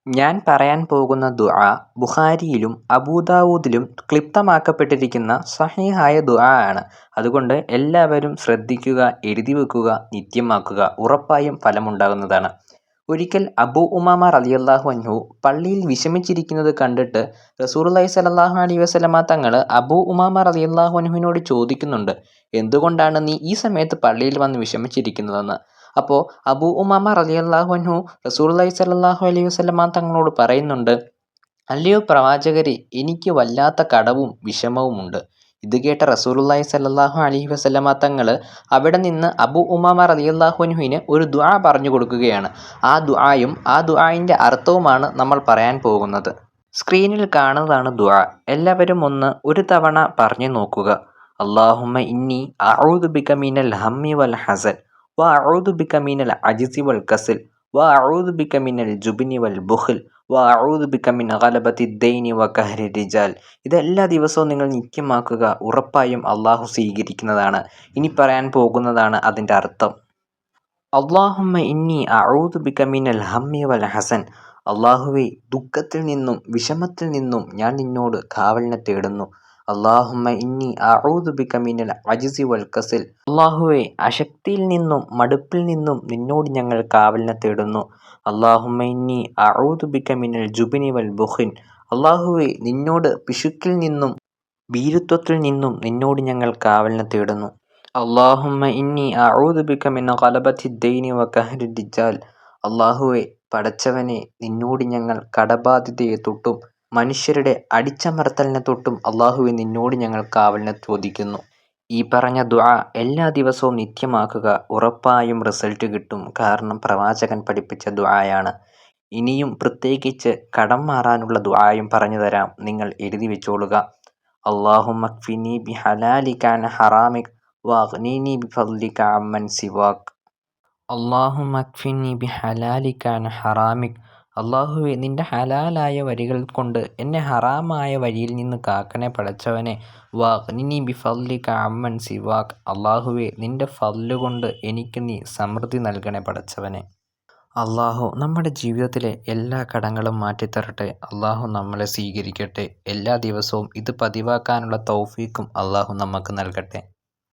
ഞാൻ പറയാൻ പോകുന്ന ദുആ ബുഖാരിയിലും അബൂദാവൂദിലും ക്ലിപ്തമാക്കപ്പെട്ടിരിക്കുന്ന സ്വഹീഹായ ദുആ ആണ്. അതുകൊണ്ട് എല്ലാവരും ശ്രദ്ധിക്കുക, എഴുതി വെക്കുക, നിത്യമാക്കുക. ഉറപ്പായും ഫലമുണ്ടാകുന്നതാണ്. ഒരിക്കൽ അബൂ ഉമാമ റളിയല്ലാഹു അൻഹു പള്ളിയിൽ വിഷമിച്ചിരിക്കുന്നത് കണ്ടിട്ട് റസൂലുള്ളാഹി സ്വല്ലല്ലാഹു അലൈഹി വസല്ലമ തങ്ങൾ അബൂ ഉമാമ റളിയല്ലാഹു അൻഹുവിനോട് ചോദിക്കുന്നുണ്ട്, എന്തുകൊണ്ടാണ് നീ ഈ സമയത്ത് പള്ളിയിൽ വന്ന് വിഷമിച്ചിരിക്കുന്നതെന്ന്. അപ്പോൾ അബൂ ഉമാമ റളിയല്ലാഹു അൻഹു റസൂലുള്ളാഹി സ്വല്ലല്ലാഹു അലൈഹി വസല്ലമ തങ്ങളോട് പറയുന്നുണ്ട്, അല്ലയോ പ്രവാചകരെ, എനിക്ക് വല്ലാത്ത കടവും വിഷമവുമുണ്ട്. ഇത് കേട്ട റസൂലുള്ളാഹി സ്വല്ലല്ലാഹു അലൈഹി വസല്ലമ തങ്ങൾ അവിടെ നിന്ന് അബൂ ഉമാമ റളിയല്ലാഹു അൻഹുവിന് ഒരു ദുആ പറഞ്ഞു കൊടുക്കുകയാണ്. ആ ദുആയും ആ ദുആയിൻ്റെ അർത്ഥവുമാണ് നമ്മൾ പറയാൻ പോകുന്നത്. സ്ക്രീനിൽ കാണുന്നതാണ് ദുആ. എല്ലാവരും ഒരു തവണ പറഞ്ഞു നോക്കുക. അല്ലാഹുമ്മ ഇന്നി അഊദു ബിക മിനൽ ഹമ്മി വൽ ഹസൻ വഅഊദു ബിക മിനൽ അജ്സി വൽ കസൽ വഅഊദു ബിക മിനൽ ജുബ്നി വൽ ബുഖ്ൽ വഅഊദു ബിക മിൻ ഗലബത്തി ദൈനി വഖഹ്രി റിജാൽ. ഇതെല്ലാ ദിവസവും നിങ്ങൾ നിത്യമാക്കുക. ഉറപ്പായും അള്ളാഹു സ്വീകരിക്കുന്നതാണ്. ഇനി പറയാൻ പോകുന്നതാണ് അതിൻ്റെ അർത്ഥം. അല്ലാഹുമ്മ ഇന്നി അഊദു ബിക മിനൽ ഹമ്മി വൽ ഹസൻ. അള്ളാഹുവേ, ദുഃഖത്തിൽ നിന്നും വിഷമത്തിൽ നിന്നും ഞാൻ നിന്നോട് കാവലിനെ തേടുന്നു. അല്ലാഹുമ്മ ഇന്നി അഊദു ബിക മിനൽ അജ്സി വൽ കസൽ. അള്ളാഹുവേ, അശക്തിയിൽ നിന്നും മടുപ്പിൽ നിന്നും നിന്നോട് ഞങ്ങൾ കാവലിനെ തേടുന്നു. അല്ലാഹുമ്മ ഇന്നി അഊദു ബിക മിനൽ ജുബ്നി വൽ ബുഖ്ൽ. അള്ളാഹുവേ, നിന്നോട് പിശുക്കിൽ നിന്നും ഭീരുത്വത്തിൽ നിന്നും നിന്നോട് ഞങ്ങൾ കാവലിനെ തേടുന്നു. അല്ലാഹുമ്മ ഇന്നി അഊദു ബിക മിൻ ഗലബത്തി ദൈനി വഖഹ്രി റിജാൽ. അള്ളാഹുവേ, പടച്ചവനെ, നിന്നോട് ഞങ്ങൾ കടബാധ്യതയെ തൊട്ടും മനുഷ്യരുടെ അടിച്ചമർത്തലിനെ തൊട്ടും അള്ളാഹുവെ നിന്നോട് ഞങ്ങൾ കാവലിനെ ചോദിക്കുന്നു. ഈ പറഞ്ഞ ദുആ എല്ലാ ദിവസവും നിത്യമാക്കുക. ഉറപ്പായും റിസൾട്ട് കിട്ടും. കാരണം പ്രവാചകൻ പഠിപ്പിച്ച ദുആയാണ്. ഇനിയും പ്രത്യേകിച്ച് കടം മാറാനുള്ള ദുആയും പറഞ്ഞു തരാം. നിങ്ങൾ എഴുതി വെച്ചോളുക. അല്ലാഹുമ്മ ക്ഫിനി ബിഹലാലിക അൻ ഹറാമിക് വഗ്നിനി ബിഫദ്ലിക അമ്മൻ സിവാക്. അല്ലാഹുമ്മ ക്ഫിനി ബിഹലാലിക അൻ ഹറാമിക്. അള്ളാഹുവെ, നിന്റെ ഹലാലായ വരികൾ കൊണ്ട് എന്നെ ഹറാമായ വരിയിൽ നിന്ന് കാക്കണേ പടച്ചവനെ. വഗ്നിനി ബിഫദ്ലിക അമ്മൻ സിവാക്. അള്ളാഹുവെ, നിന്റെ ഫദ്ല് കൊണ്ട് എനിക്ക് നീ സമൃദ്ധി നൽകണേ പടച്ചവനെ. അള്ളാഹു നമ്മുടെ ജീവിതത്തിലെ എല്ലാ കടങ്ങളും മാറ്റിത്തരട്ടെ. അള്ളാഹു നമ്മളെ സ്വീകരിക്കട്ടെ. എല്ലാ ദിവസവും ഇത് പതിവാക്കാനുള്ള തൗഫീക്കും അള്ളാഹു നമുക്ക് നൽകട്ടെ.